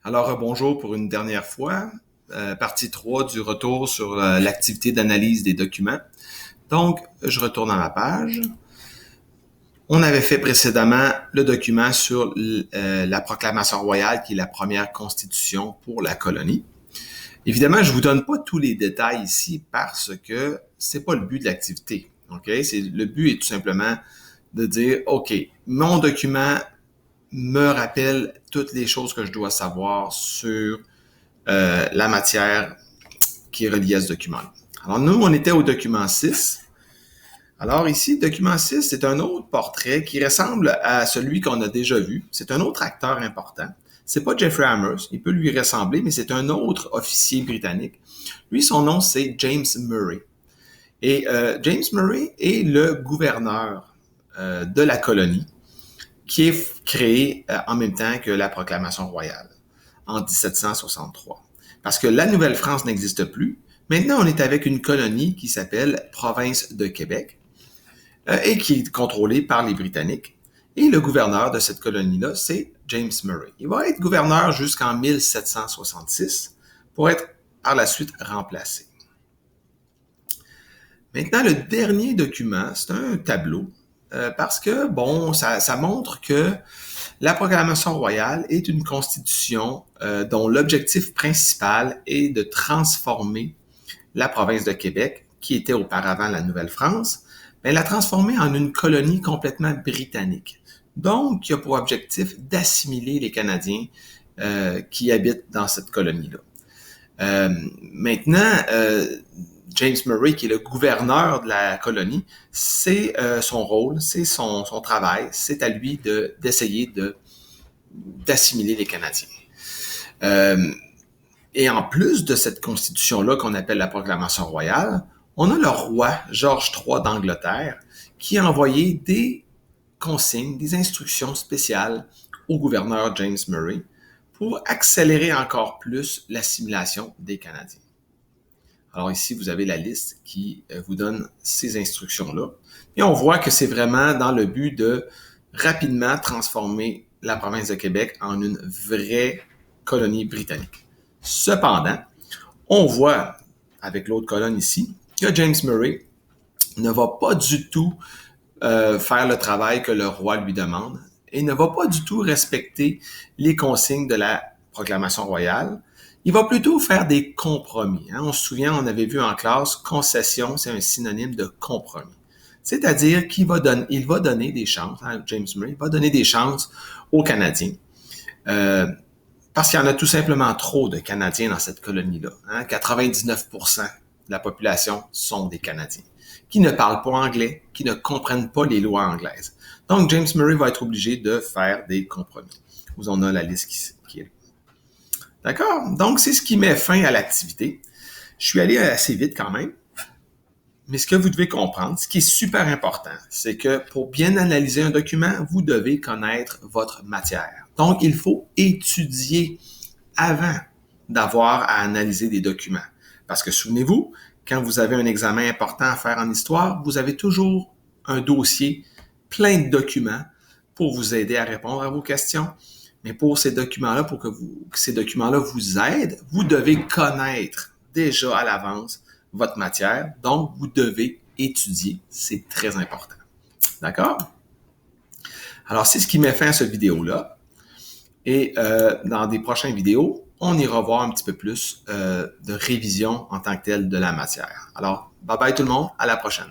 Alors, bonjour pour une dernière fois. Partie 3 du retour sur l'activité d'analyse des documents. Donc, je retourne à ma page. On avait fait précédemment le document sur la proclamation royale, qui est la première constitution pour la colonie. Évidemment, je vous donne pas tous les détails ici parce que c'est pas le but de l'activité. OK? Le but est tout simplement de dire, OK, mon document me rappelle toutes les choses que je dois savoir sur la matière qui est reliée à ce document-là. Alors, nous, on était au document 6. Alors ici, document 6, c'est un autre portrait qui ressemble à celui qu'on a déjà vu. C'est un autre acteur important. C'est pas Jeffrey Amherst, il peut lui ressembler, mais c'est un autre officier britannique. Lui, son nom, c'est James Murray. Et James Murray est le gouverneur de la colonie qui est créé en même temps que la proclamation royale en 1763. Parce que la Nouvelle-France n'existe plus. Maintenant, on est avec une colonie qui s'appelle Province de Québec et qui est contrôlée par les Britanniques. Et le gouverneur de cette colonie-là, c'est James Murray. Il va être gouverneur jusqu'en 1766 pour être par la suite remplacé. Maintenant, le dernier document, c'est un tableau parce que, bon, ça montre que la proclamation royale est une constitution dont l'objectif principal est de transformer la province de Québec, qui était auparavant la Nouvelle-France, mais la transformer en une colonie complètement britannique. Donc, qui a pour objectif d'assimiler les Canadiens qui habitent dans cette colonie-là. Maintenant, James Murray, qui est le gouverneur de la colonie, c'est son rôle, c'est son travail, c'est à lui d'essayer d'assimiler les Canadiens. Et en plus de cette constitution-là qu'on appelle la proclamation royale, on a le roi George III d'Angleterre qui a envoyé des consignes, des instructions spéciales au gouverneur James Murray pour accélérer encore plus l'assimilation des Canadiens. Alors ici, vous avez la liste qui vous donne ces instructions-là. Et on voit que c'est vraiment dans le but de rapidement transformer la province de Québec en une vraie colonie britannique. Cependant, on voit avec l'autre colonne ici que James Murray ne va pas du tout faire le travail que le roi lui demande et ne va pas du tout respecter les consignes de la proclamation royale. Il va plutôt faire des compromis. On se souvient, on avait vu en classe, concession, c'est un synonyme de compromis. C'est-à-dire qu'il va donner des chances, James Murray va donner des chances aux Canadiens. Parce qu'il y en a tout simplement trop de Canadiens dans cette colonie-là. 99% de la population sont des Canadiens, qui ne parlent pas anglais, qui ne comprennent pas les lois anglaises. Donc, James Murray va être obligé de faire des compromis. Vous en avez la liste qui est là. D'accord? Donc, c'est ce qui met fin à l'activité. Je suis allé assez vite quand même. Mais ce que vous devez comprendre, ce qui est super important, c'est que pour bien analyser un document, vous devez connaître votre matière. Donc, il faut étudier avant d'avoir à analyser des documents. Parce que souvenez-vous, quand vous avez un examen important à faire en histoire, vous avez toujours un dossier plein de documents pour vous aider à répondre à vos questions. Mais pour ces documents-là, pour que ces documents-là vous aident, vous devez connaître déjà à l'avance votre matière. Donc, vous devez étudier. C'est très important. D'accord? Alors, c'est ce qui met fin à cette vidéo-là. Et dans des prochaines vidéos, on ira voir un petit peu plus de révision en tant que telle de la matière. Alors, bye bye tout le monde, à la prochaine.